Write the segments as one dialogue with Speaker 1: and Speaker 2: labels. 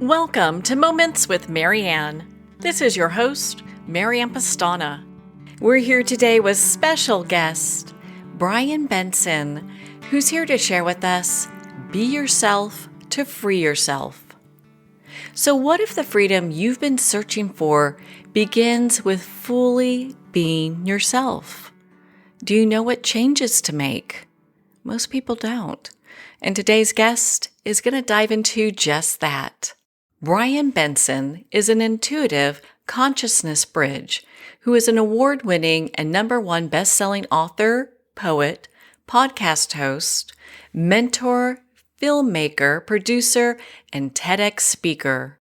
Speaker 1: Welcome to Moments with Marianne. This is your host, Marianne Pastana. We're here today with special guest, Benson, who's here to share with us, Be Yourself to Free Yourself. So what if the freedom you've been searching for begins with fully being yourself? Do you know what changes to make? Most people don't. And today's guest is going to dive into just that. Benson is an intuitive consciousness bridge who is an award-winning and #1 best-selling author, poet, podcast host, mentor, filmmaker, producer, and TEDx speaker.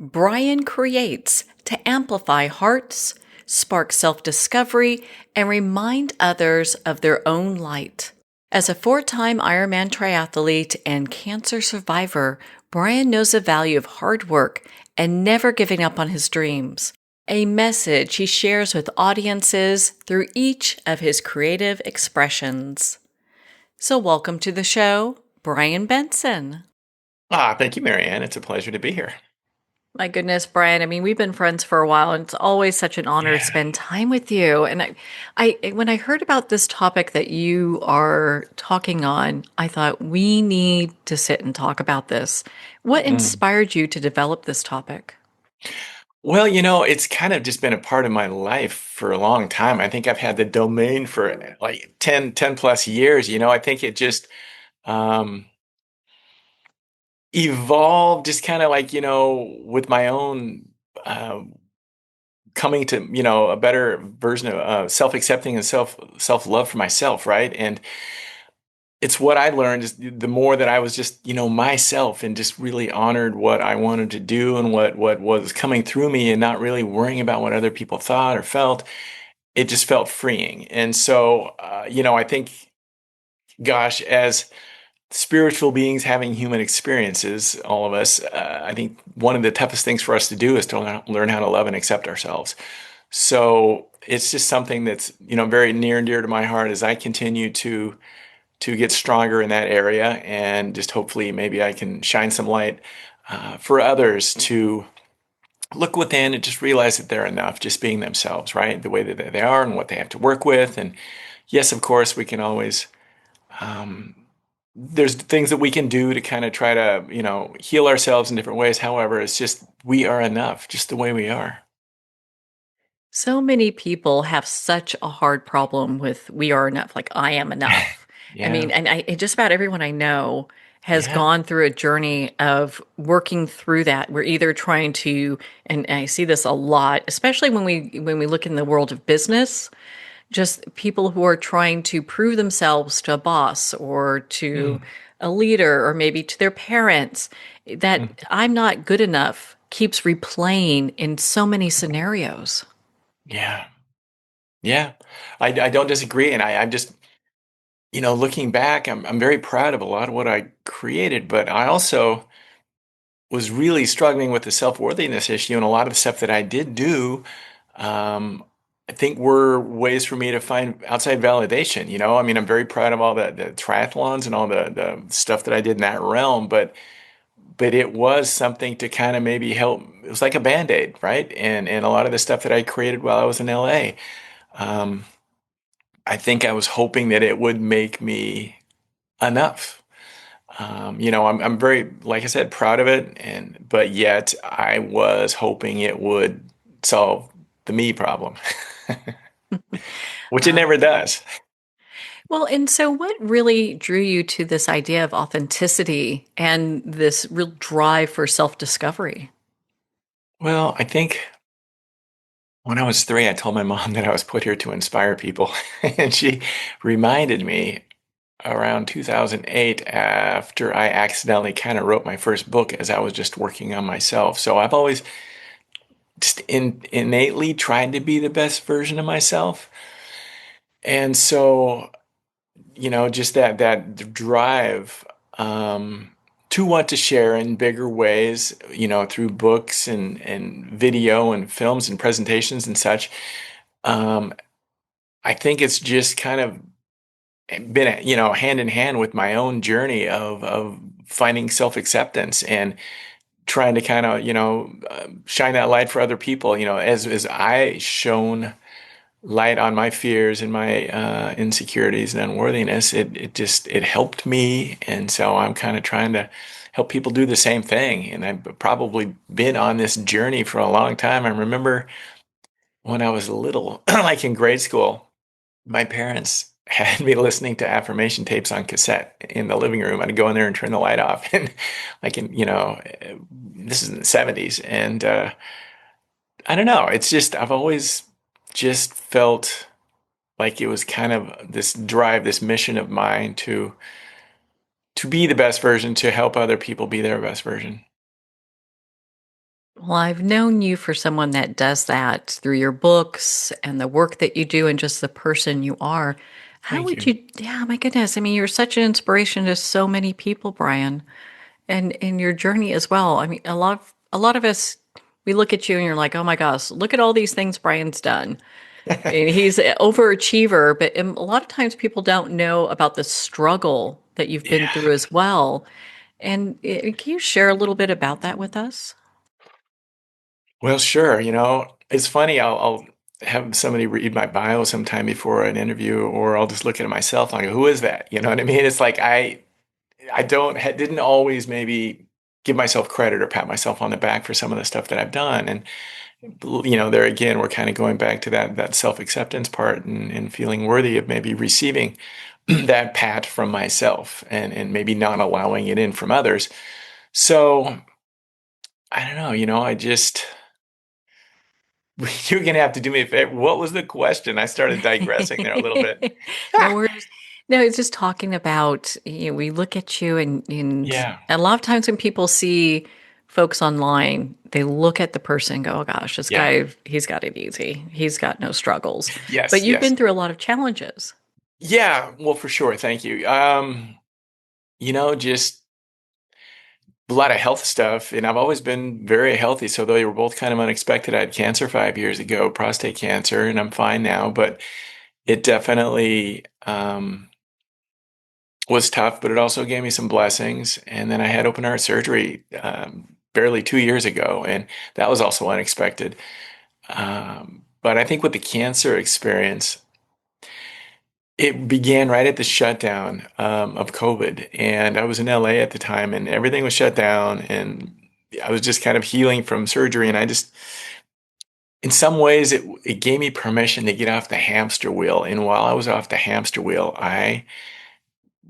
Speaker 1: Brian creates to amplify hearts, spark self-discovery, and remind others of their own light. As a 4-time Ironman triathlete and cancer survivor, Brian knows the value of hard work and never giving up on his dreams, a message he shares with audiences through each of his creative expressions. So welcome to the show, Benson.
Speaker 2: Thank you, Marianne. It's a pleasure to be here.
Speaker 1: My goodness, Brian. I mean, we've been friends for a while, and it's always such an honor to
Speaker 2: Yeah.
Speaker 1: spend time with you. And I when I heard about this topic that you are talking on, I thought we need to sit and talk about this. What
Speaker 2: Mm.
Speaker 1: inspired you to develop this topic?
Speaker 2: Well, it's kind of just been a part of my life for a long time. I think I've had the domain for like 10 plus years. I think it just um, evolved just kind of like, with my own uh, coming to, a better version of self-accepting and self-love for myself, right? And it's what I learned is the more that I was just, myself and just really honored what I wanted to do and what was coming through me and not really worrying about what other people thought or felt. It just felt freeing. And so, I think, gosh, as spiritual beings having human experiences, all of us, I think one of the toughest things for us to do is to learn how to love and accept ourselves. So it's just something that's, very near and dear to my heart as I continue to get stronger in that area, and just hopefully maybe I can shine some light for others to look within and just realize that they're enough, just being themselves, right? The way that they are and what they have to work with. And yes, of course, we can always, there's things that we can do to kind of try to, heal ourselves in different ways. However, it's just, we are enough just the way we are.
Speaker 1: So many people have such a hard problem with we are enough, like I am enough. I
Speaker 2: Yeah.
Speaker 1: mean, and just about everyone I know has
Speaker 2: Yeah.
Speaker 1: gone through a journey of working through that. We're either trying to, and I see this a lot, especially when we look in the world of business, just people who are trying to prove themselves to a boss or to
Speaker 2: Mm.
Speaker 1: a leader or maybe to their parents, that
Speaker 2: Mm.
Speaker 1: I'm not good enough keeps replaying in so many scenarios.
Speaker 2: Yeah. Yeah. I don't disagree. And I'm just, looking back, I'm very proud of a lot of what I created, but I also was really struggling with the self-worthiness issue, and a lot of the stuff that I did do, um, I think were ways for me to find outside validation. I mean, I'm very proud of all the triathlons and all the stuff that I did in that realm, but it was something to kind of maybe help. It was like a Band-Aid, right? And a lot of the stuff that I created while I was in LA, um, I think I was hoping that it would make me enough. I'm very, like I said, proud of it, but yet I was hoping it would solve the me problem, which it
Speaker 1: Uh,
Speaker 2: never does.
Speaker 1: well, and so what really drew you to this idea of authenticity and this real drive for self-discovery?
Speaker 2: Well, I think when I was 3, I told my mom that I was put here to inspire people, and she reminded me around 2008 after I accidentally kind of wrote my first book as I was just working on myself. So I've always just innately tried to be the best version of myself. And so just that drive to want to share in bigger ways, through books and video and films and presentations and such. Um, I think it's just kind of been, hand in hand with my own journey of finding self-acceptance and trying to kind of, shine that light for other people, as I shone light on my fears and my insecurities and unworthiness, it helped me. And so I'm kind of trying to help people do the same thing. And I've probably been on this journey for a long time. I remember when I was little, like in grade school, my parents had me listening to affirmation tapes on cassette in the living room. I'd go in there and turn the light off, and like this is in the '70s, and I don't know. It's just I've always just felt like it was kind of this drive, this mission of mine to be the best version, to help other people be their best version.
Speaker 1: Well, I've known you for someone that does that through your books and the work that you do and just the person you are. How
Speaker 2: Thank
Speaker 1: would
Speaker 2: you.
Speaker 1: you, yeah, my goodness. I mean, you're such an inspiration to so many people, Brian, and in your journey as well. I mean, a lot of us, we look at you and you're like, oh my gosh, look at all these things Brian's done. And he's an overachiever, but a lot of times people don't know about the struggle that you've been
Speaker 2: Yeah.
Speaker 1: through as well. And can you share a little bit about that with us?
Speaker 2: Well, sure. It's funny. I'll have somebody read my bio sometime before an interview, or I'll just look at it myself and I go, "Who is that?" You know what I mean? It's like I didn't always maybe give myself credit or pat myself on the back for some of the stuff that I've done. And there again, we're kind of going back to that self-acceptance part, and feeling worthy of maybe receiving that pat from myself, and maybe not allowing it in from others. So I don't know, I just you're gonna have to do me a favor. What was the question? I started digressing there a little bit.
Speaker 1: No worries. No, it's just talking about, we look at you and
Speaker 2: Yeah,
Speaker 1: a lot of times when people see folks online, they look at the person and go, oh gosh, this
Speaker 2: yeah,
Speaker 1: guy, he's got it easy. He's got no struggles. But
Speaker 2: yes,
Speaker 1: you've
Speaker 2: yes,
Speaker 1: been through a lot of challenges.
Speaker 2: yeah. Well, for sure. Thank you. Just a lot of health stuff, and I've always been very healthy. So they were both kind of unexpected. I had cancer 5 years ago, prostate cancer, and I'm fine now. But it definitely was tough, but it also gave me some blessings. And then I had open heart surgery barely 2 years ago, and that was also unexpected. But I think with the cancer experience, it began right at the shutdown of COVID, and I was in LA at the time, and everything was shut down, and I was just kind of healing from surgery, and in some ways, it gave me permission to get off the hamster wheel. And while I was off the hamster wheel, I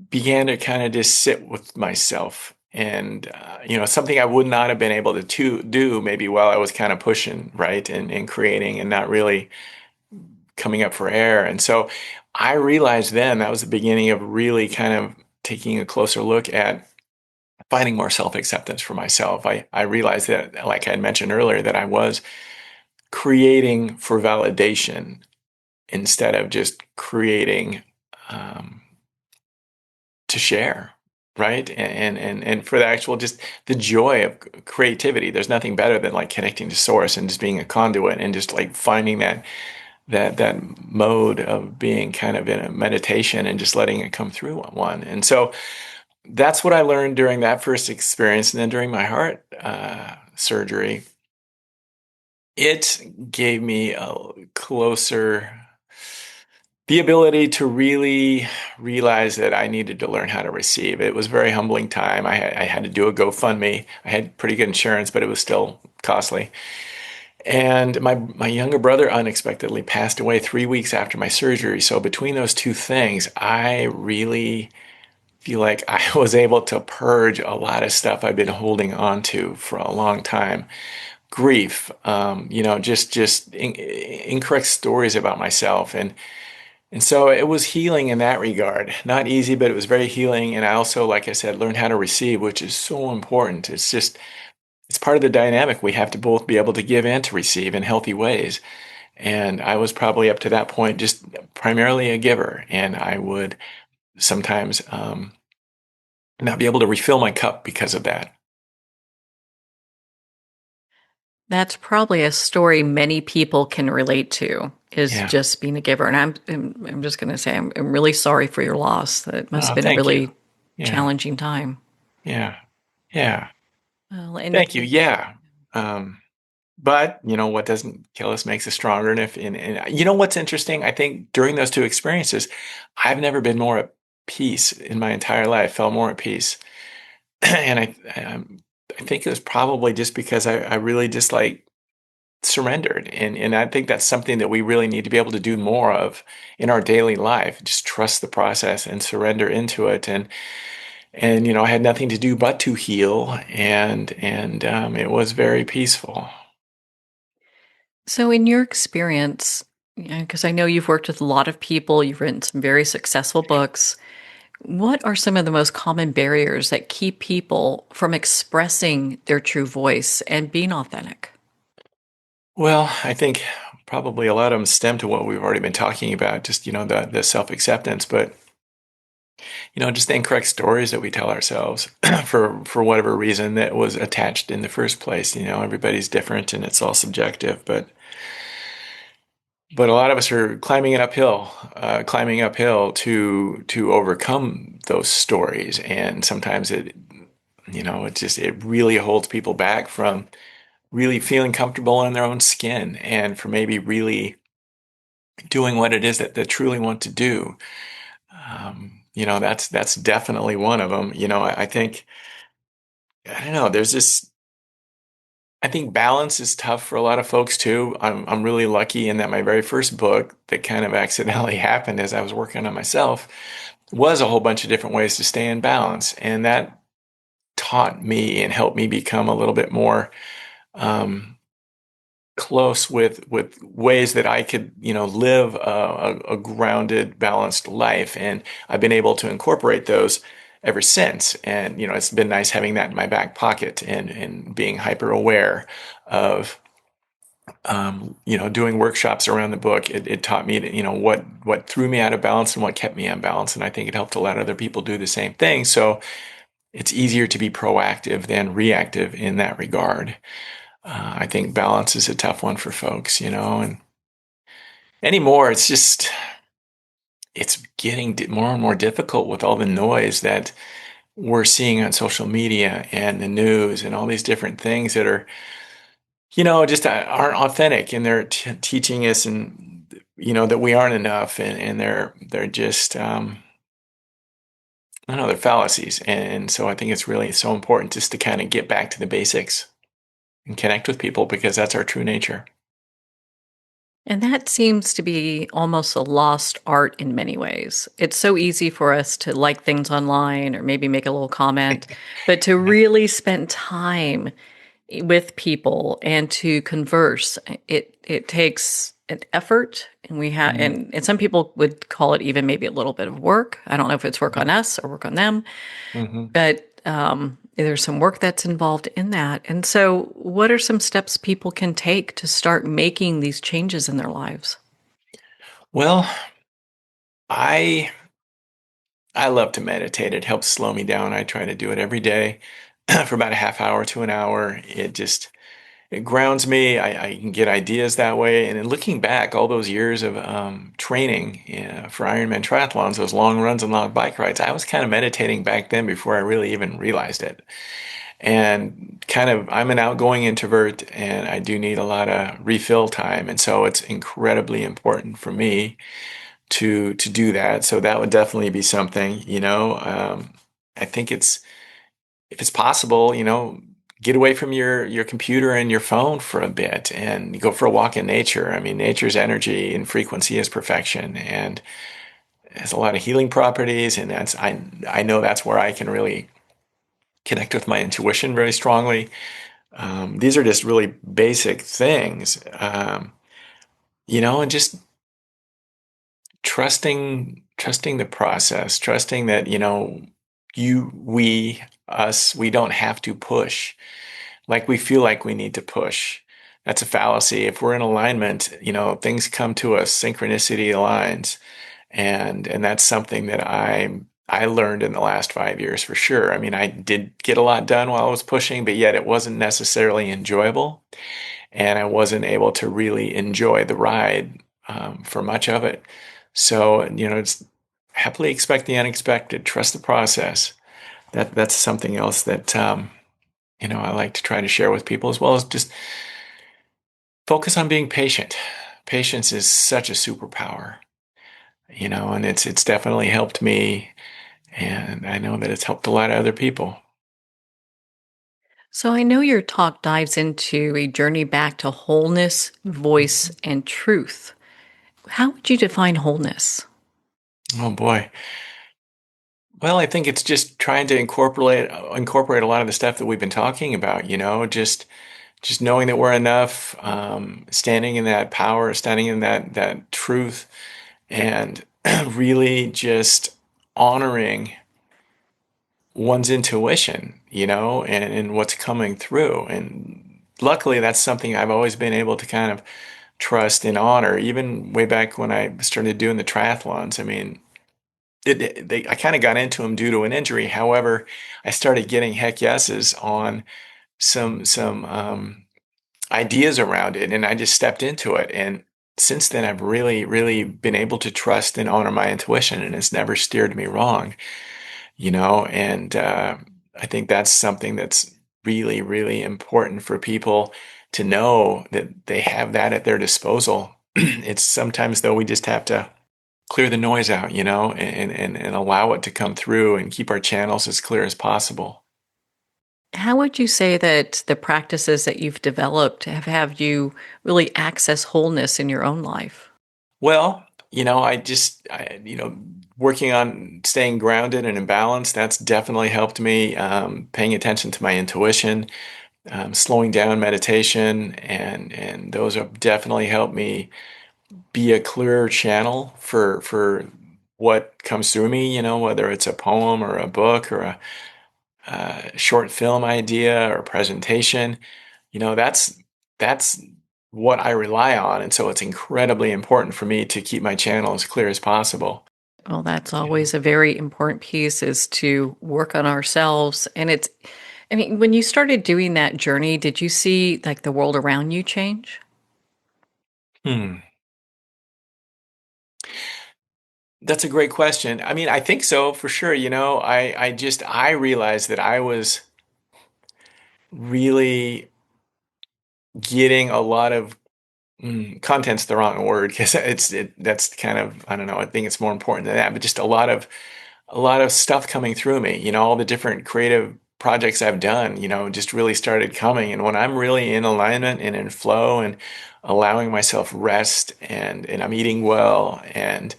Speaker 2: began to kind of just sit with myself, and something I would not have been able to do maybe while I was kind of pushing, right, and creating, and not really coming up for air. And so I realized then that was the beginning of really kind of taking a closer look at finding more self-acceptance for myself. I realized that, like I had mentioned earlier, that I was creating for validation instead of just creating um, to share, right? And for the actual, just the joy of creativity. There's nothing better than like connecting to source and just being a conduit, and just like finding that mode of being kind of in a meditation and just letting it come through one. And so that's what I learned during that first experience. And then during my heart surgery, it gave me a closer, the ability to really realize that I needed to learn how to receive. It was a very humbling time. I had to do a GoFundMe. I had pretty good insurance, but it was still costly. And my younger brother unexpectedly passed away 3 weeks after my surgery. So between those two things, I really feel like I was able to purge a lot of stuff I've been holding on to for a long time. Grief, just incorrect stories about myself, and so it was healing in that regard. Not easy, but it was very healing. And I also, like I said, learned how to receive, which is so important. It's part of the dynamic. We have to both be able to give and to receive in healthy ways. And I was probably up to that point just primarily a giver, and I would sometimes not be able to refill my cup because of that.
Speaker 1: That's probably a story many people can relate to, is
Speaker 2: Yeah.
Speaker 1: just being a giver. And I'm just going to say, I'm really sorry for your loss. That must have
Speaker 2: Oh,
Speaker 1: been a
Speaker 2: thank you.
Speaker 1: really
Speaker 2: Yeah.
Speaker 1: challenging time.
Speaker 2: Yeah. Yeah.
Speaker 1: Well, and
Speaker 2: Thank you. Yeah. Um, but what doesn't kill us makes us stronger. And you know what's interesting? I think during those two experiences, I've never been more at peace in my entire life, felt more at peace. And I think it was probably just because I really just like surrendered. And I think that's something that we really need to be able to do more of in our daily life. Just trust the process and surrender into it. And I had nothing to do but to heal, and it was very peaceful.
Speaker 1: so, in your experience, because I know you've worked with a lot of people, you've written some very successful books. What are some of the most common barriers that keep people from expressing their true voice and being authentic?
Speaker 2: Well, I think probably a lot of them stem to what we've already been talking about, just the self-acceptance, but just the incorrect stories that we tell ourselves for whatever reason that was attached in the first place. Everybody's different and it's all subjective, but a lot of us are climbing uphill to overcome those stories, and sometimes it really holds people back from really feeling comfortable in their own skin and for maybe really doing what it is that they truly want to do. That's definitely one of them. I think I don't know. I think balance is tough for a lot of folks too. I'm really lucky in that my very first book that kind of accidentally happened as I was working on myself was a whole bunch of different ways to stay in balance, and that taught me and helped me become a little bit more um, close with ways that I could, live a grounded, balanced life. And I've been able to incorporate those ever since. And, it's been nice having that in my back pocket and being hyper aware of, doing workshops around the book. It taught me that, what threw me out of balance and what kept me on balance. And I think it helped to let other people do the same thing. So it's easier to be proactive than reactive in that regard. I think balance is a tough one for folks, and anymore, it's getting more and more difficult with all the noise that we're seeing on social media and the news and all these different things that are, just aren't authentic, and they're teaching us and that we aren't enough, and they're just I don't know, they're fallacies. And so I think it's really so important just to kind of get back to the basics and connect with people because that's our true nature.
Speaker 1: And that seems to be almost a lost art in many ways. It's so easy for us to like things online or maybe make a little comment, but to really spend time with people and to converse, it takes an effort, and we have
Speaker 2: Mhm.
Speaker 1: and some people would call it even maybe a little bit of work. I don't know if it's work on us or work on them,
Speaker 2: Mhm.
Speaker 1: but there's some work that's involved in that. And so, what are some steps people can take to start making these changes in their lives?
Speaker 2: Well, I I love to meditate. It helps slow me down. I try to do it every day for about a half hour to an hour. It grounds me. I can get ideas that way. And then looking back, all those years of training for Ironman triathlons, those long runs and long bike rides, I was kind of meditating back then before I really even realized it. And I'm an outgoing introvert, and I do need a lot of refill time. And so it's incredibly important for me to do that. So that would definitely be something, I think if it's possible, get away from your computer and your phone for a bit and go for a walk in nature. I mean, nature's energy and frequency is perfection, and it has a lot of healing properties. And I know that's where I can really connect with my intuition very strongly. These are just really basic things, and just trusting the process, trusting that, we don't have to push like we feel like we need to push. That's a fallacy. If we're in alignment, things come to us, synchronicity aligns. And that's something that I learned in the last 5 years for sure. I mean, I did get a lot done while I was pushing, but yet it wasn't necessarily enjoyable. And I wasn't able to really enjoy the ride for much of it. So, it's happily expect the unexpected, trust the process. That's something else that I like to try to share with people, as well as just focus on being patient. Patience is such a superpower, and it's definitely helped me, and I know that it's helped a lot of other people.
Speaker 1: So I know your talk dives into a journey back to wholeness, voice, and truth. How would you define wholeness?
Speaker 2: Oh boy. Well, I think it's just trying to incorporate a lot of the stuff that we've been talking about, just knowing that we're enough, standing in that power, standing in that truth, and really just honoring one's intuition, and what's coming through. And luckily, that's something I've always been able to kind of trust and honor, even way back when I started doing the triathlons. I mean, I kind of got into them due to an injury. However, I started getting heck yeses on some ideas around it, and I just stepped into it. And since then, I've really, really been able to trust and honor my intuition, and it's never steered me wrong. And I think that's something that's really, really important for people to know, that they have that at their disposal. It's sometimes, though, we just have to clear the noise out, and allow it to come through and keep our channels as clear as possible.
Speaker 1: How would you say that the practices that you've developed have you really access wholeness in your own life?
Speaker 2: Well, working on staying grounded and in balance, that's definitely helped me. Paying attention to my intuition, slowing down, meditation, and those have definitely helped me be a clearer channel for what comes through me. Whether it's a poem or a book or a short film idea or presentation. That's what I rely on, and so it's incredibly important for me to keep my channel as clear as possible.
Speaker 1: Well, that's
Speaker 2: Yeah.
Speaker 1: always a very important piece is to work on ourselves. And I mean, when you started doing that journey, did you see like the world around you change?
Speaker 2: Hmm. That's a great question. I mean, I think so for sure. I realized that I was really getting a lot of content's the wrong word, because that's kind of, I don't know. I think it's more important than that, but just a lot of stuff coming through me. All the different creative projects I've done, just really started coming. And when I'm really in alignment and in flow and allowing myself rest, and I'm eating well, and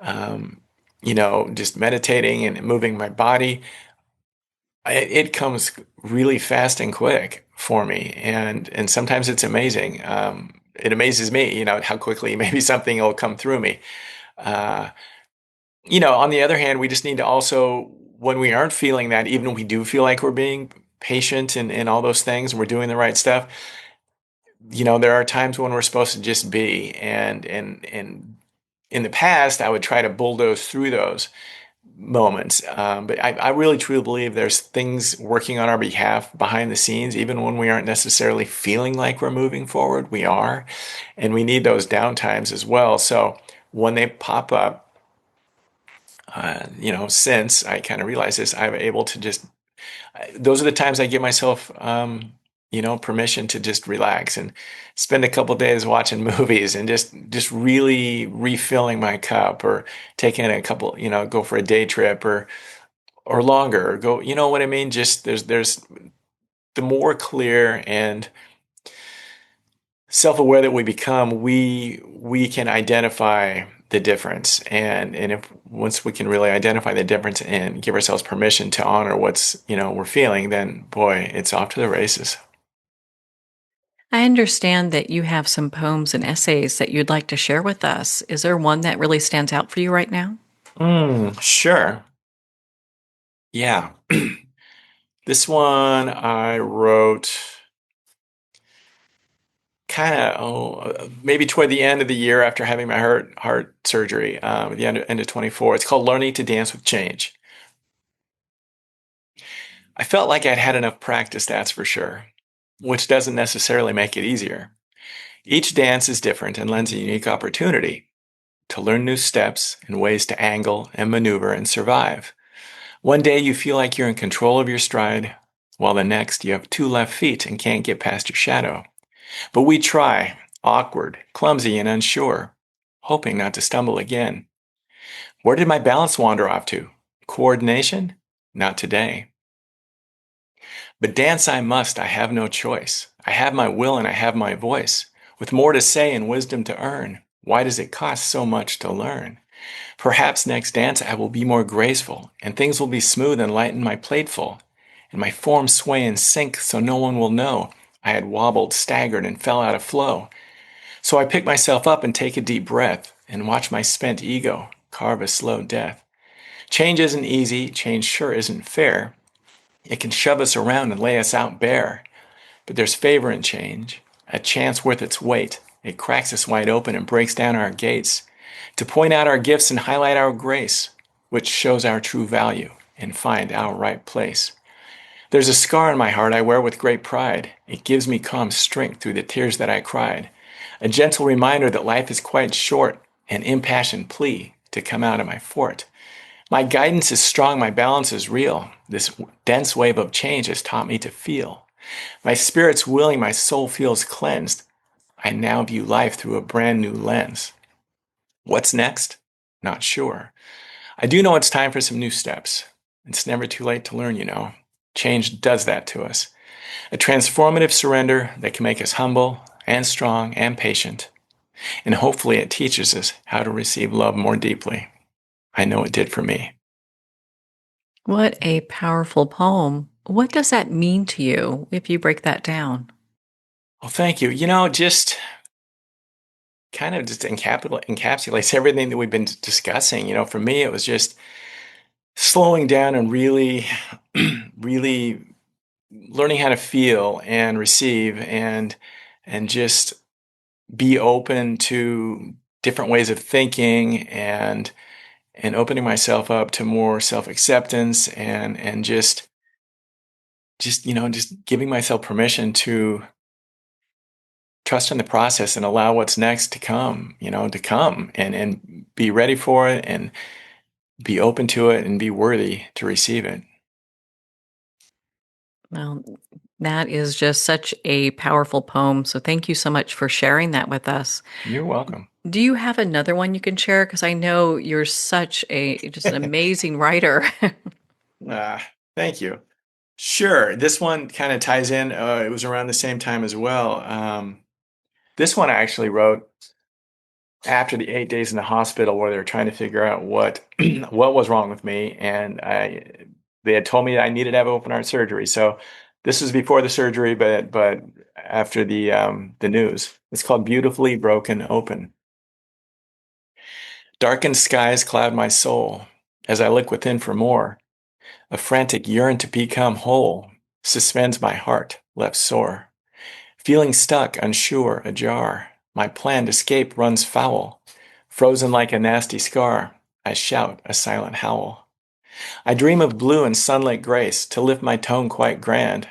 Speaker 2: um, just meditating and moving my body, it comes really fast and quick for me. And sometimes it's amazing. It amazes me, how quickly maybe something will come through me. Uh, on the other hand, we just need to also, when we aren't feeling that, even when we do feel like we're being patient and all those things, and we're doing the right stuff, there are times when we're supposed to just be. And in the past, I would try to bulldoze through those moments. But I really truly believe there's things working on our behalf behind the scenes, even when we aren't necessarily feeling like we're moving forward, we are. And we need those downtimes as well. So when they pop up, since I kind of realized this, I'm able to just, those are the times I give myself, permission to just relax and spend a couple days watching movies, and just really refilling my cup, or taking a couple, go for a day trip, or longer, or go, you know what I mean? Just there's the more clear and self-aware that we become, we can identify the difference. And if once we can really identify the difference and give ourselves permission to honor what's, we're feeling, then boy, it's off to the races.
Speaker 1: I understand that you have some poems and essays that you'd like to share with us. Is there one that really stands out for you right now?
Speaker 2: Sure. Yeah. This one I wrote kind of, maybe toward the end of the year after having my heart surgery, at the end of 24. It's called Learning to Dance with Change. I felt like I'd had enough practice, that's for sure, which doesn't necessarily make it easier. Each dance is different and lends a unique opportunity to learn new steps and ways to angle and maneuver and survive. One day you feel like you're in control of your stride. while the next you have two left feet and can't get past your shadow. But we try, awkward, clumsy, and unsure, hoping not to stumble again. Where did my balance wander off to? Coordination? Not today. But dance I must, I have no choice. I have my will and I have my voice, with more to say and wisdom to earn. Why does it cost so much to learn? Perhaps next dance I will be more graceful, and things will be smooth and lighten my plateful, and my form sway and sink so no one will know I had wobbled, staggered, and fell out of flow. So I pick myself up and take a deep breath, and watch my spent ego carve a slow death. Change isn't easy, change sure isn't fair. It can shove us around and lay us out bare. But there's favor in change, a chance worth its weight. It cracks us wide open and breaks down our gates to point out our gifts and highlight our grace, which shows our true value and find our right place. There's a scar on my heart I wear with great pride. It gives me calm strength through the tears that I cried. A gentle reminder that life is quite short, an impassioned plea to come out of my fort. My guidance is strong, my balance is real. This dense wave of change has taught me to feel. My spirit's willing, my soul feels cleansed. I now view life through a brand new lens. What's next? Not sure. I do know it's time for some new steps. It's never too late to learn, you know. Change does that to us. A transformative surrender that can make us humble and strong and patient. And hopefully it teaches us how to receive love more deeply. I know it did for me.
Speaker 1: What a powerful poem. What does that mean to you if you break that down?
Speaker 2: Well, thank you. Just kind of just encapsulates everything that we've been discussing. For me, it was just slowing down and really, really learning how to feel and receive and just be open to different ways of thinking and opening myself up to more self-acceptance and just giving myself permission to trust in the process and allow what's next to come, and be ready for it and be open to it and be worthy to receive it.
Speaker 1: Well, that is just such a powerful poem. So thank you so much for sharing that with us.
Speaker 2: You're welcome.
Speaker 1: Do you have another one you can share? Because I know you're such a just an amazing writer.
Speaker 2: Ah, thank you. Sure. This one kind of ties in. It was around the same time as well. This one I actually wrote after the 8 days in the hospital where they were trying to figure out what what was wrong with me, and they had told me I needed to have open heart surgery. So this was before the surgery, but after the news. It's called Beautifully Broken Open. Darkened skies cloud my soul as I look within for more. A frantic yearn to become whole suspends my heart, left sore. Feeling stuck, unsure, ajar, my planned escape runs foul. Frozen like a nasty scar, I shout a silent howl. I dream of blue and sunlit grace to lift my tone quite grand,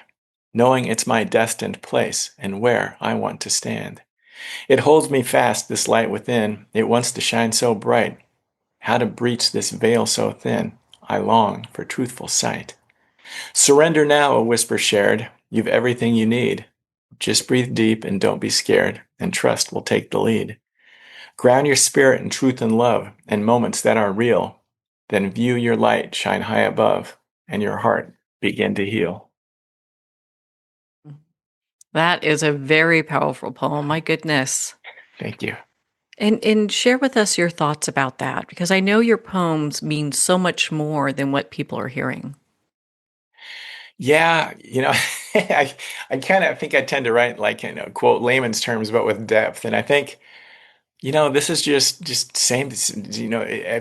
Speaker 2: knowing it's my destined place and where I want to stand. It holds me fast, this light within, it wants to shine so bright. How to breach this veil so thin, I long for truthful sight. Surrender now, a whisper shared. You've everything you need. Just breathe deep and don't be scared, and trust will take the lead. Ground your spirit in truth and love and moments that are real. Then view your light shine high above, and your heart begin to heal.
Speaker 1: That is a very powerful poem. My goodness.
Speaker 2: Thank you.
Speaker 1: And share with us your thoughts about that because I know your poems mean so much more than what people are hearing.
Speaker 2: Yeah, I kind of think I tend to write like quote layman's terms, but with depth. And I think this is just same.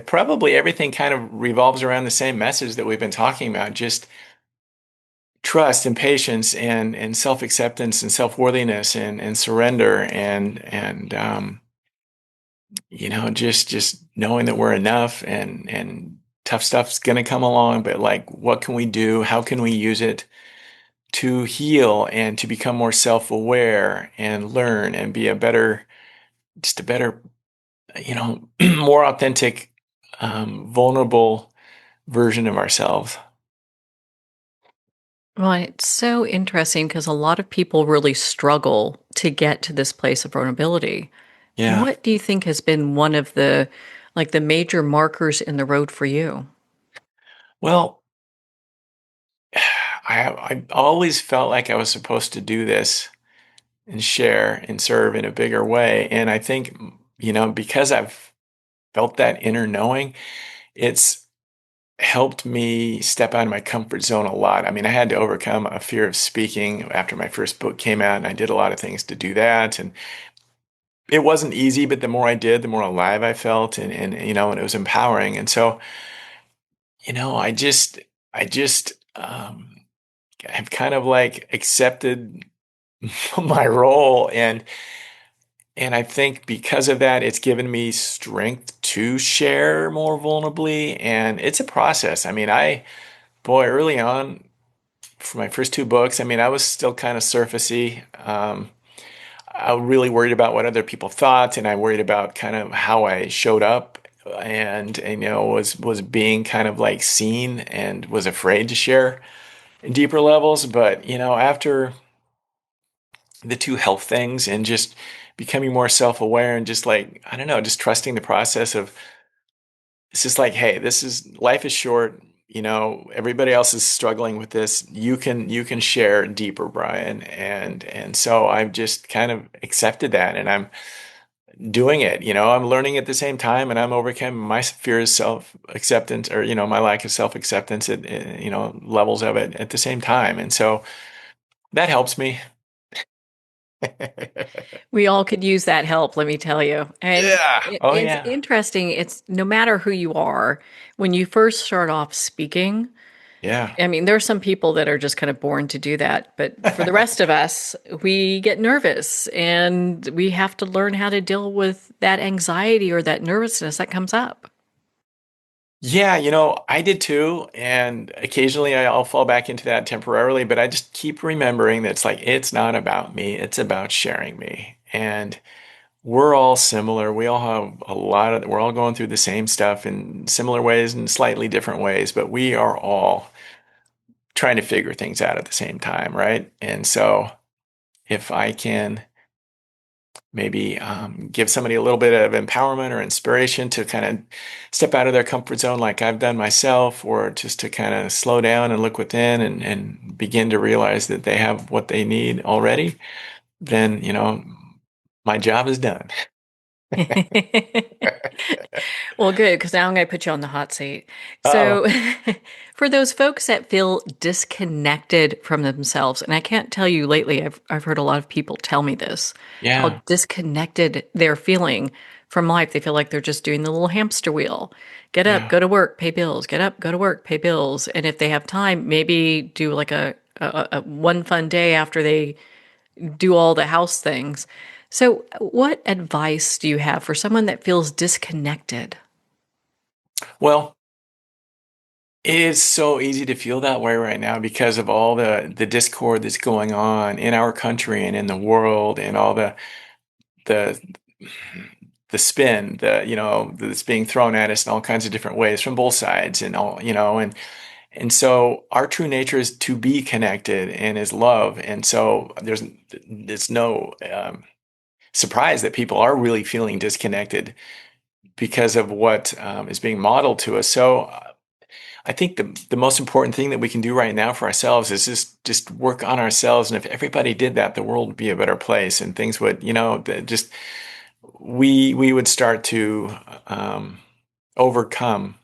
Speaker 2: Probably everything kind of revolves around the same message that we've been talking about. Just trust and patience and self-acceptance and self-worthiness and surrender and just knowing that we're enough and tough stuff's gonna come along, but like what can we do? How can we use it to heal and to become more self-aware and learn and be just a better, more authentic, vulnerable version of ourselves.
Speaker 1: Well, it's so interesting because a lot of people really struggle to get to this place of vulnerability.
Speaker 2: Yeah.
Speaker 1: What do you think has been one of the the major markers in the road for you?
Speaker 2: Well, I always felt like I was supposed to do this and share and serve in a bigger way. And I think, because I've felt that inner knowing, it's helped me step out of my comfort zone a lot. I mean, I had to overcome a fear of speaking after my first book came out, and I did a lot of things to do that. And it wasn't easy, but the more I did, the more alive I felt, and it was empowering. And so, I just have kind of like accepted my role, and I think because of that, it's given me strength to share more vulnerably. And it's a process. I mean, boy, early on for my first two books, I mean, I was still kind of surfacey. I was really worried about what other people thought, and I worried about kind of how I showed up, and was being kind of like seen, and was afraid to share in deeper levels. But after the two health things and just becoming more self-aware, and just like, I don't know, just trusting the process of, it's just like, hey, this is, life is short. Everybody else is struggling with this. You can share deeper, Brian. And so I've just kind of accepted that, and I'm doing it. I'm learning at the same time, and I'm overcoming my fear of self-acceptance, or my lack of self-acceptance at levels of it at the same time. And so that helps me.
Speaker 1: We all could use that help, let me tell you. And
Speaker 2: Yeah. Oh
Speaker 1: it's
Speaker 2: yeah.
Speaker 1: interesting. It's no matter who you are, when you first start off speaking,
Speaker 2: Yeah.
Speaker 1: I mean, there are some people that are just kind of born to do that. But for the rest of us, we get nervous and we have to learn how to deal with that anxiety or that nervousness that comes up.
Speaker 2: Yeah, I did too. And occasionally I'll fall back into that temporarily, but I just keep remembering that it's not about me, it's about sharing me. And we're all similar. We all have we're all going through the same stuff in similar ways and slightly different ways, but we are all trying to figure things out at the same time, right? And so if I can maybe give somebody a little bit of empowerment or inspiration to kind of step out of their comfort zone like I've done myself, or just to kind of slow down and look within, and begin to realize that they have what they need already, then, my job is done.
Speaker 1: Well, good, because now I'm going to put you on the hot seat.
Speaker 2: Oh,
Speaker 1: So, for those folks that feel disconnected from themselves, and I can't tell you lately, I've heard a lot of people tell me this, how
Speaker 2: yeah,
Speaker 1: disconnected they're feeling from life. They feel like they're just doing the little hamster wheel. Get up,
Speaker 2: yeah,
Speaker 1: go to work, pay bills. Get up, go to work, pay bills. And if they have time, maybe do like a one fun day after they do all the house things. So, what advice do you have for someone that feels disconnected?
Speaker 2: well, it is so easy to feel that way right now because of all the discord that's going on in our country and in the world, and all the the spin, that's being thrown at us in all kinds of different ways from both sides, and all, and so our true nature is to be connected and is love. And so there's no surprise that people are really feeling disconnected because of what is being modeled to us. So I think the most important thing that we can do right now for ourselves is just work on ourselves. And if everybody did that, the world would be a better place, and things would, just, we would start to overcome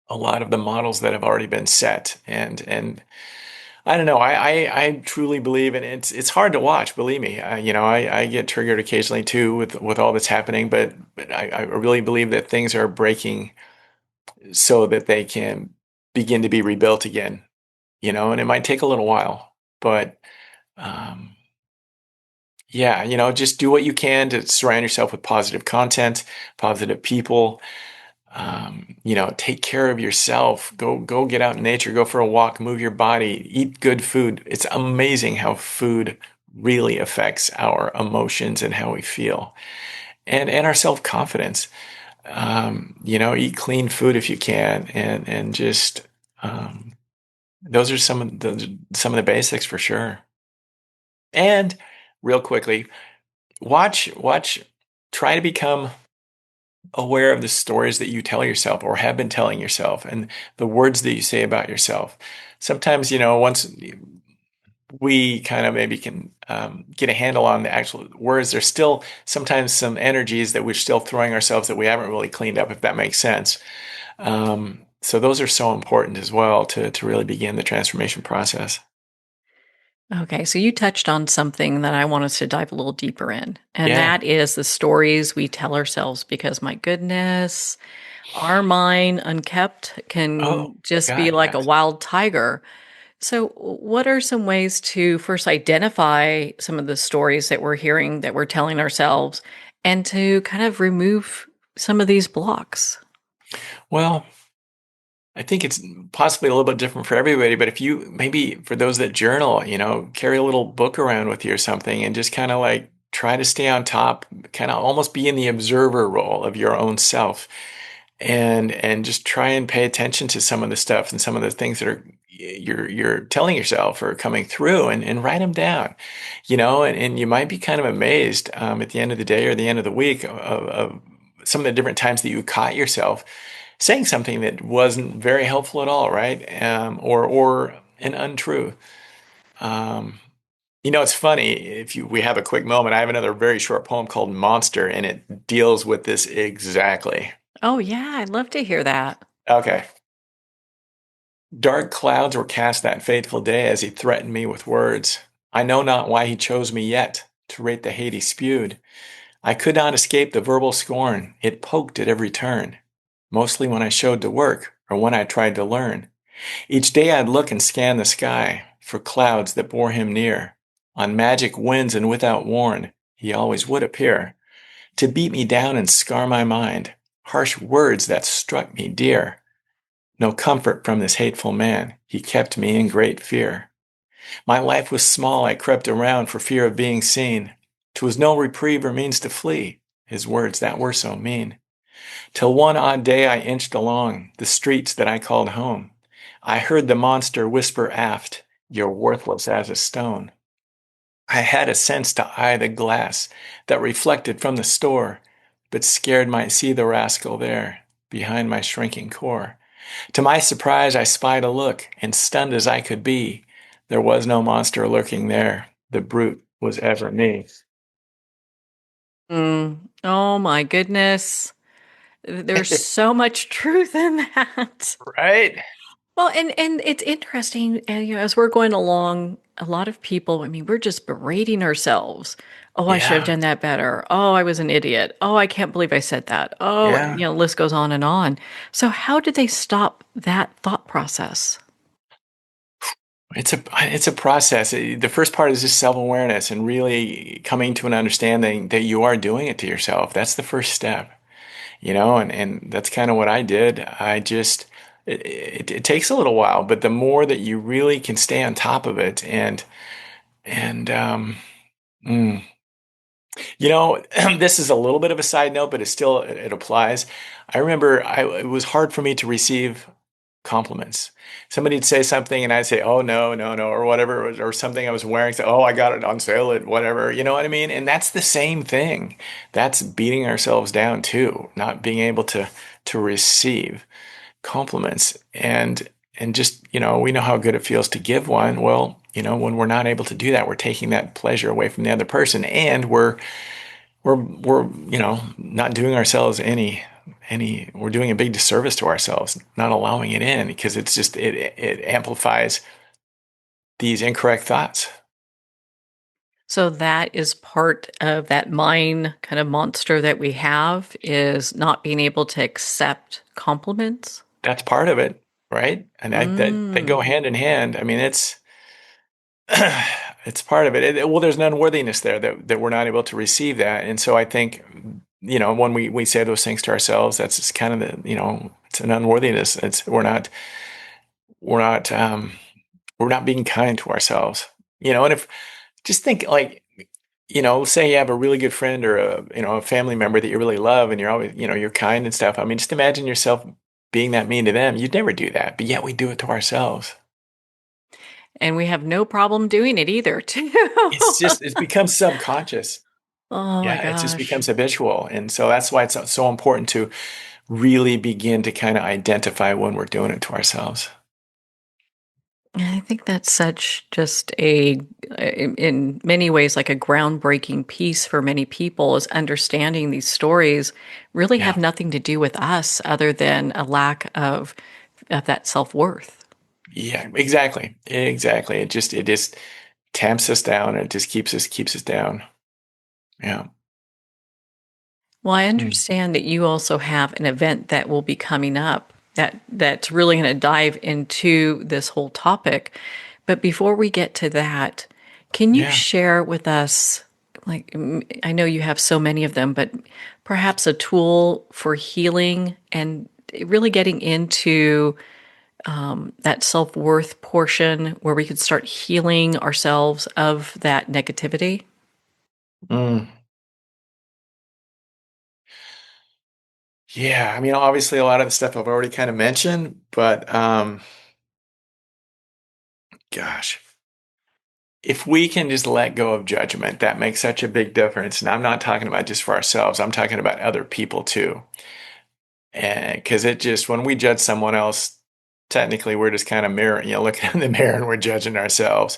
Speaker 2: a lot of the models that have already been set. And I don't know. I truly believe, and it's hard to watch. Believe me. I get triggered occasionally too with all that's happening. But I really believe that things are breaking so that they can begin to be rebuilt again. And it might take a little while, but um, yeah, just do what you can to surround yourself with positive content, positive people. Take care of yourself. Go get out in nature, go for a walk, move your body, eat good food. It's amazing how food really affects our emotions and how we feel, and our self-confidence. Eat clean food if you can, and just some of the basics for sure. And real quickly, watch, try to become aware of the stories that you tell yourself or have been telling yourself and the words that you say about yourself. Sometimes, once we kind of maybe can get a handle on the actual words, there's still sometimes some energies that we're still throwing ourselves that we haven't really cleaned up, if that makes sense. So those are so important as well to really begin the transformation process.
Speaker 1: Okay, so you touched on something that I want us to dive a little deeper in, and
Speaker 2: Yeah.
Speaker 1: that is the stories we tell ourselves because my goodness, our mind unkept
Speaker 2: Oh
Speaker 1: can
Speaker 2: my
Speaker 1: just be
Speaker 2: God,
Speaker 1: like a
Speaker 2: yes.
Speaker 1: wild tiger. So, what are some ways to first identify some of the stories that we're hearing, that we're telling ourselves, and to kind of remove some of these blocks?
Speaker 2: Well, I think it's possibly a little bit different for everybody, but if you maybe for those that journal, carry a little book around with you or something and just kind of like try to stay on top, kind of almost be in the observer role of your own self and just try and pay attention to some of the stuff and some of the things that are you're telling yourself or coming through and write them down, and you might be kind of amazed at the end of the day or the end of the week of some of the different times that you caught yourself saying something that wasn't very helpful at all, right? Or an untruth. Um, it's funny if we have a quick moment. I have another very short poem called Monster, and it deals with this exactly.
Speaker 1: Oh, yeah, I'd love to hear that.
Speaker 2: Okay. Dark clouds were cast that fateful day as he threatened me with words. I know not why he chose me yet to rate the hate he spewed. I could not escape the verbal scorn. It poked at every turn, mostly when I showed to work or when I tried to learn. Each day I'd look and scan the sky for clouds that bore him near. On magic winds and without warn, he always would appear to beat me down and scar my mind. Harsh words that struck me dear. No comfort from this hateful man. He kept me in great fear. My life was small. I crept around for fear of being seen. 'Twas no reprieve or means to flee. His words that were so mean. Till one odd day I inched along the streets that I called home. I heard the monster whisper aft, "You're worthless as a stone." I had a sense to eye the glass that reflected from the store, but scared might see the rascal there behind my shrinking core. To my surprise, I spied a look, and stunned as I could be, there was no monster lurking there. The brute was ever me.
Speaker 1: Oh my goodness. There's so much truth in that.
Speaker 2: Right?
Speaker 1: Well, and it's interesting, and as we're going along, a lot of people, I mean, we're just berating ourselves. Oh, I should have
Speaker 2: Yeah.
Speaker 1: done that better. Oh, I was an idiot. Oh, I can't believe I said that. Oh,
Speaker 2: Yeah.
Speaker 1: list goes on and on. So how did they stop that thought process?
Speaker 2: It's a process. The first part is just self-awareness and really coming to an understanding that you are doing it to yourself. That's the first step, and that's kind of what I did. It takes a little while, but the more that you really can stay on top of it and mm, this is a little bit of a side note, but it applies. I remember it was hard for me to receive compliments. Somebody'd say something and I'd say, "Oh no, no, no," or whatever, or something I was wearing. So, "Oh, I got it on sale at whatever." You know what I mean? And that's the same thing. That's beating ourselves down too, not being able to receive compliments and just we know how good it feels to give one. Well, when we're not able to do that, we're taking that pleasure away from the other person, and we're not doing ourselves any we're doing a big disservice to ourselves not allowing it in because it amplifies these incorrect thoughts.
Speaker 1: So that is part of that mind kind of monster that we have, is not being able to accept compliments.
Speaker 2: That's part of it, right? And that they go
Speaker 1: Mm.
Speaker 2: hand in hand. I mean, it's it's part of it. Well, there's an unworthiness there that we're not able to receive that. And so I think, when we say those things to ourselves, that's just kind of it's an unworthiness. We're not we're not being kind to ourselves. And if just think like, say you have a really good friend or a family member that you really love and you're always, you're kind and stuff. I mean, just imagine yourself being that mean to them. You'd never do that, but yet we do it to ourselves.
Speaker 1: And we have no problem doing it either, too.
Speaker 2: It's become subconscious.
Speaker 1: Oh my
Speaker 2: Yeah, it just
Speaker 1: gosh.
Speaker 2: becomes habitual. And so that's why it's so important to really begin to kind of identify when we're doing it to ourselves.
Speaker 1: I think that's such just in many ways, like a groundbreaking piece for many people is understanding these stories really have
Speaker 2: Yeah.
Speaker 1: nothing to do with us other than a lack of that self-worth.
Speaker 2: Yeah, exactly. Exactly. It just tamps us down and it just keeps us down. Yeah.
Speaker 1: Well, I
Speaker 2: Mm.
Speaker 1: understand that you also have an event that will be coming up that's really going to dive into this whole topic. But before we get to that, can you
Speaker 2: Yeah.
Speaker 1: share with us, I know you have so many of them, but perhaps a tool for healing and really getting into that self worth portion where we could start healing ourselves of that negativity?
Speaker 2: Mm. Yeah. I mean, obviously a lot of the stuff I've already kind of mentioned, but gosh, if we can just let go of judgment, that makes such a big difference. And I'm not talking about just for ourselves, I'm talking about other people too. And because it just, when we judge someone else, technically we're just kind of mirroring, looking in the mirror and we're judging ourselves.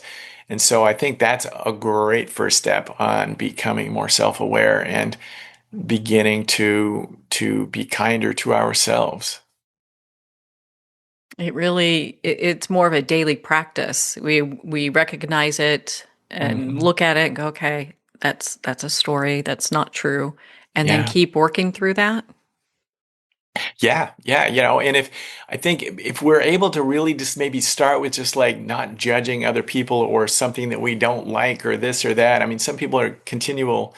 Speaker 2: And so I think that's a great first step on becoming more self-aware and beginning to be kinder to ourselves.
Speaker 1: It's more of a daily practice. We recognize it and
Speaker 2: Hmm.
Speaker 1: look at it and go, okay, that's a story, that's not true, and then
Speaker 2: Yeah.
Speaker 1: keep working through that.
Speaker 2: Yeah, yeah, and if I think if we're able to really just maybe start with just like not judging other people or something that we don't like or this or that. I mean, some people are continually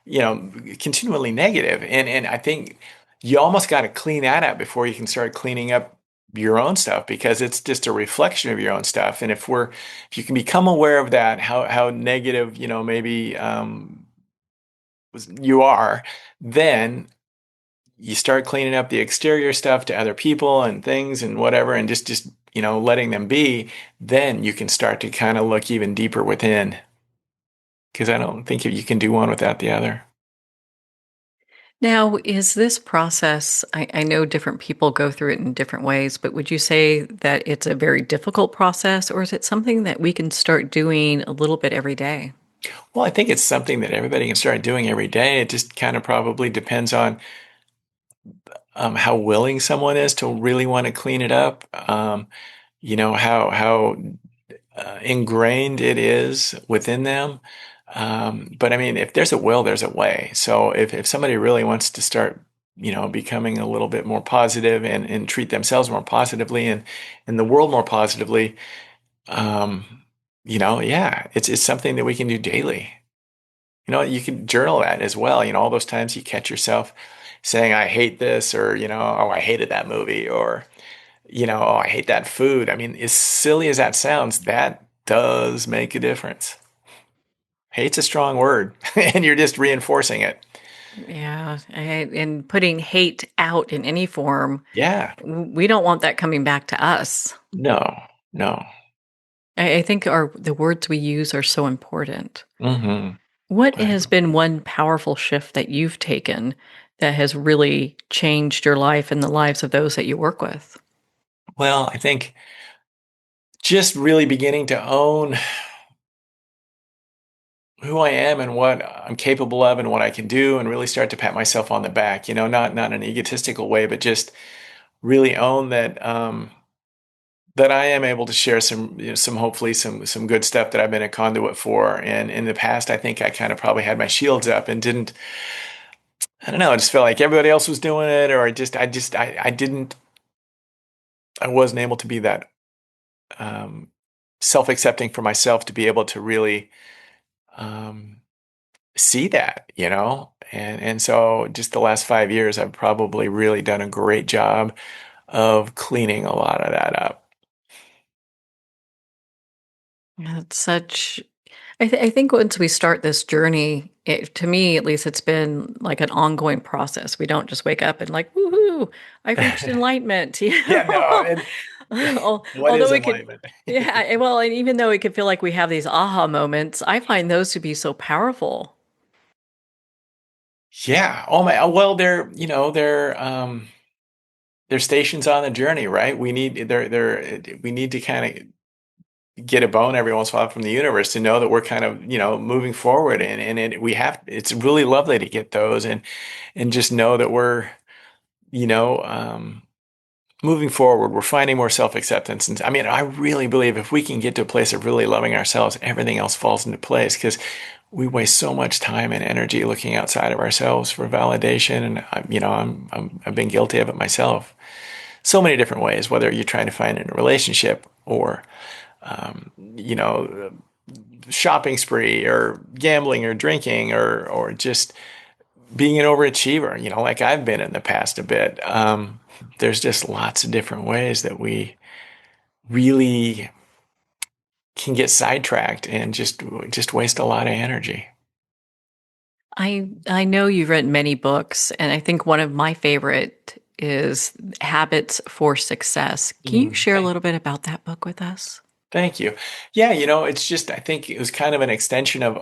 Speaker 2: negative, and I think you almost got to clean that up before you can start cleaning up your own stuff because it's just a reflection of your own stuff. And if you can become aware of that, how negative, maybe you are, then you start cleaning up the exterior stuff to other people and things and whatever and just letting them be, then you can start to kind of look even deeper within because I don't think you can do one without the other.
Speaker 1: Now, is this process, I know different people go through it in different ways, but would you say that it's a very difficult process, or is it something that we can start doing a little bit every day?
Speaker 2: Well, I think it's something that everybody can start doing every day. It just kind of probably depends on how willing someone is to really want to clean it up. How ingrained it is within them. But I mean, if there's a will, there's a way. So if somebody really wants to start, becoming a little bit more positive and treat themselves more positively and the world more positively, um, yeah, it's something that we can do daily. You can journal that as well. All those times you catch yourself saying, I hate this, or, oh, I hated that movie, or, oh, I hate that food. I mean, as silly as that sounds, that does make a difference. Hate's a strong word, and you're just reinforcing it.
Speaker 1: Yeah, and putting hate out in any form,
Speaker 2: Yeah.
Speaker 1: we don't want that coming back to us.
Speaker 2: No, no.
Speaker 1: I think the words we use are so important.
Speaker 2: Hmm.
Speaker 1: What
Speaker 2: I
Speaker 1: has
Speaker 2: agree.
Speaker 1: been one powerful shift that you've taken that has really changed your life and the lives of those that you work with?
Speaker 2: Well, I think just really beginning to own who I am and what I'm capable of and what I can do and really start to pat myself on the back, not in an egotistical way, but just really own that I am able to share some hopefully some good stuff that I've been a conduit for. And in the past, I think I kind of probably had my shields up and didn't. I don't know. I just felt like everybody else was doing it, or I didn't. I wasn't able to be that um, self-accepting for myself to be able to really um, see that, and so just the last 5 years, I've probably really done a great job of cleaning a lot of that up.
Speaker 1: Yeah, it's such I think once we start this journey, to me at least, it's been like an ongoing process. We don't just wake up and like, woohoo, I've reached enlightenment, you
Speaker 2: Yeah, no,
Speaker 1: know?
Speaker 2: What is
Speaker 1: Although it could,
Speaker 2: enlightenment?
Speaker 1: yeah, well, and even though it could feel like we have these aha moments, I find those to be so powerful.
Speaker 2: Yeah. Oh my. Well, they're stations on the journey, right? We need to kind of get a bone every once in a while from the universe to know that we're kind of, moving forward, it's really lovely to get those and just know that we're, you know, moving forward, we're finding more self-acceptance. And I mean, I really believe if we can get to a place of really loving ourselves, everything else falls into place because we waste so much time and energy looking outside of ourselves for validation. And I've been guilty of it myself. So many different ways, whether you're trying to find it in a relationship or, you know, shopping spree or gambling or drinking or just being an overachiever, like I've been in the past a bit. There's just lots of different ways that we really can get sidetracked and just waste a lot of energy.
Speaker 1: I know you've written many books, and I think one of my favorite is Habits for Success. Can you share a
Speaker 2: Thank
Speaker 1: little bit about that book with us?
Speaker 2: thank you. Yeah, it's just I think it was kind of an extension of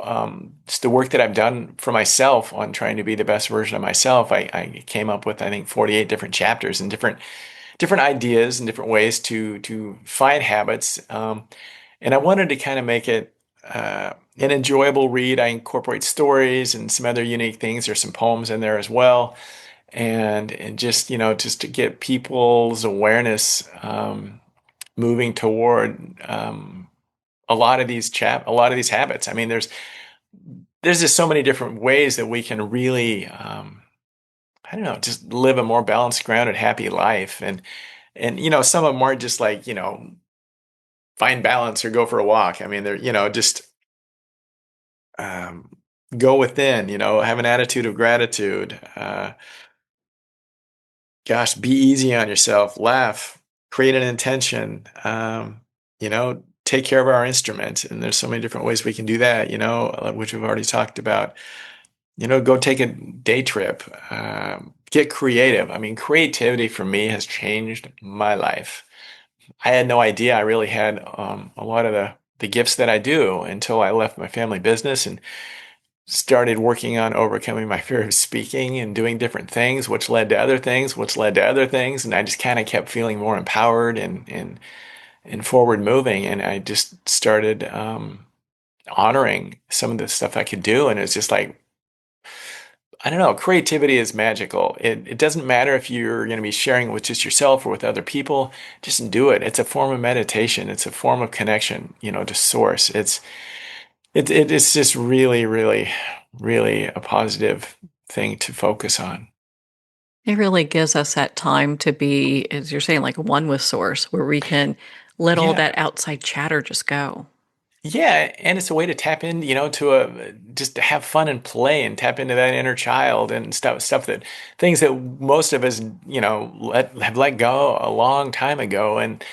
Speaker 2: just the work that I've done for myself on trying to be the best version of myself. I came up with I think 48 different chapters and different ideas and different ways to find habits. And I wanted to kind of make it an enjoyable read. I incorporate stories and some other unique things. There's some poems in there as well, and just to get people's awareness moving toward a lot of these habits. I mean, there's just so many different ways that we can really I don't know, just live a more balanced, grounded, happy life. And some of them are just like, find balance or go for a walk. I mean, they're, just um, go within, have an attitude of gratitude. Gosh, be easy on yourself, laugh, create an intention, take care of our instruments. And there's so many different ways we can do that, which we've already talked about. Go take a day trip, get creative. I mean, creativity for me has changed my life. I had no idea I really had a lot of the gifts that I do until I left my family business and started working on overcoming my fear of speaking and doing different things, which led to other things, which led to other things. And I just kind of kept feeling more empowered and forward moving. And I just started honoring some of the stuff I could do. And it's just like, I don't know, creativity is magical. It doesn't matter if you're going to be sharing it with just yourself or with other people, just do it. It's a form of meditation. It's a form of connection, to source. It's just really, really, really a positive thing to focus on.
Speaker 1: It really gives us that time to be, as you're saying, like one with source, where we can let all
Speaker 2: Yeah.
Speaker 1: that outside chatter just go.
Speaker 2: Yeah, and it's a way to tap in, to just to have fun and play and tap into that inner child and stuff that things that most of us, have let go a long time ago, and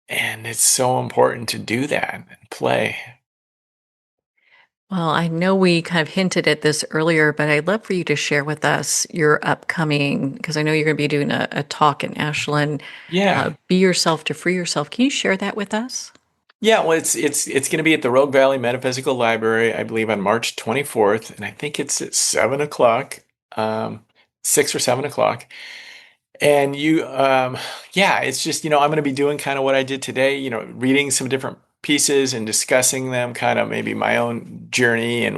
Speaker 2: it's so important to do that and play.
Speaker 1: Well, I know we kind of hinted at this earlier, but I'd love for you to share with us your upcoming, because I know you're going to be doing a talk in Ashland,
Speaker 2: Yeah.
Speaker 1: Be Yourself to Free Yourself. Can you share that with us?
Speaker 2: Yeah, well, it's going to be at the Rogue Valley Metaphysical Library, I believe, on March 24th, and I think it's at 7 o'clock, 6 or 7 o'clock. And yeah, it's just, I'm going to be doing kind of what I did today, reading some different pieces and discussing them, kind of maybe my own journey and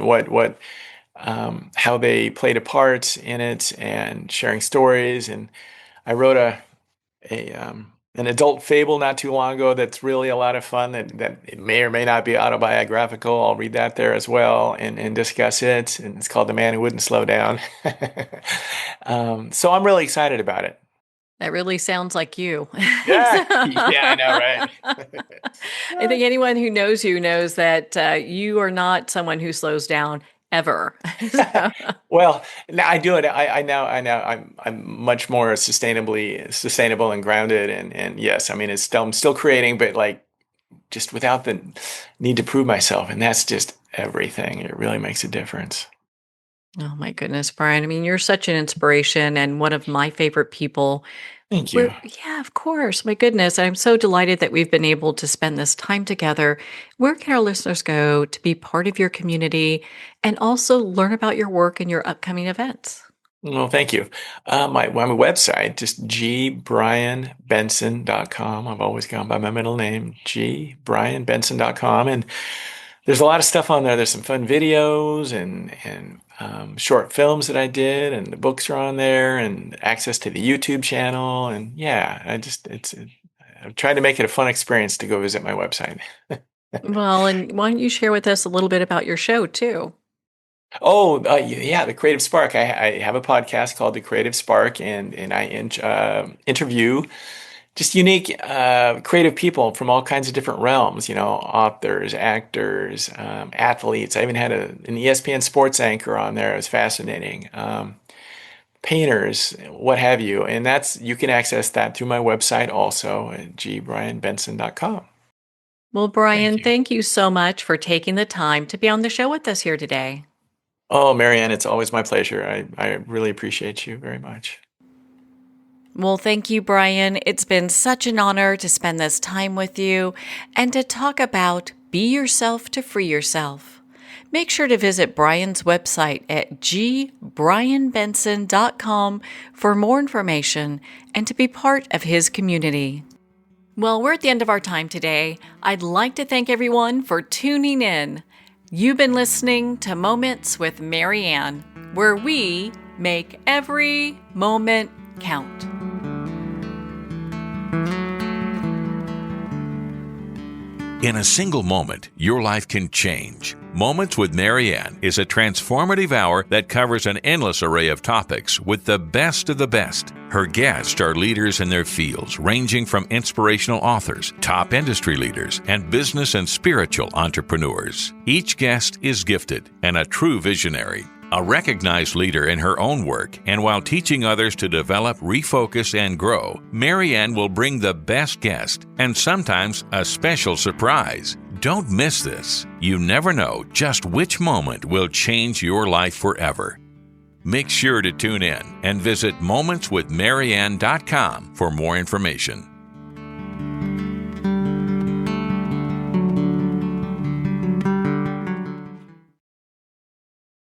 Speaker 2: how they played a part in it and sharing stories. And I wrote an adult fable not too long ago that's really a lot of fun that it may or may not be autobiographical. I'll read that there as well and discuss it. And it's called The Man Who Wouldn't Slow Down. So I'm really excited about it.
Speaker 1: That really sounds like you.
Speaker 2: Yeah, yeah, I know,
Speaker 1: I
Speaker 2: right?
Speaker 1: think anyone who knows you knows that you are not someone who slows down ever. So,
Speaker 2: Well, now I do it. I now I'm much more sustainable and grounded and yes, I mean I'm still creating, but like just without the need to prove myself, and that's just everything. It really makes a difference.
Speaker 1: Oh my goodness, Brian. I mean, you're such an inspiration and one of my favorite people.
Speaker 2: Thank you.
Speaker 1: Yeah, of course. My goodness. I'm so delighted that we've been able to spend this time together. Where can our listeners go to be part of your community and also learn about your work and your upcoming events?
Speaker 2: Well, thank you. My website, just gbrianbenson.com. I've always gone by my middle name, gbrianbenson.com. And there's a lot of stuff on there. There's some fun videos and short films that I did, and the books are on there, and access to the YouTube channel. And yeah, I'm trying to make it a fun experience to go visit my website.
Speaker 1: Well, and why don't you share with us a little bit about your show too?
Speaker 2: Oh, yeah, the Creative Spark. I have a podcast called The Creative Spark, and I interview just unique creative people from all kinds of different realms, authors, actors, athletes. I even had an ESPN sports anchor on there. It was fascinating. Painters, what have you. And you can access that through my website also at gbrianbenson.com.
Speaker 1: Well,
Speaker 2: Thank
Speaker 1: Brian,
Speaker 2: you.
Speaker 1: thank you so much for taking the time to be on the show with us here today.
Speaker 2: Oh, Marianne, it's always my pleasure. I really appreciate you very much.
Speaker 1: Well, thank you, Brian. It's been such an honor to spend this time with you and to talk about Be Yourself to Free Yourself. Make sure to visit Brian's website at gbrianbenson.com for more information and to be part of his community. Well, we're at the end of our time today. I'd like to thank everyone for tuning in. You've been listening to Moments with Marianne, where we make every moment count.
Speaker 3: In a single moment, your life can change. Moments with Marianne is a transformative hour that covers an endless array of topics with the best of the best. Her guests are leaders in their fields, ranging from inspirational authors, top industry leaders, and business and spiritual entrepreneurs. Each guest is gifted and a true visionary. A recognized leader in her own work, and while teaching others to develop, refocus, and grow, Marianne will bring the best guest and sometimes a special surprise. Don't miss this. You never know just which moment will change your life forever. Make sure to tune in and visit momentswithmarianne.com for more information.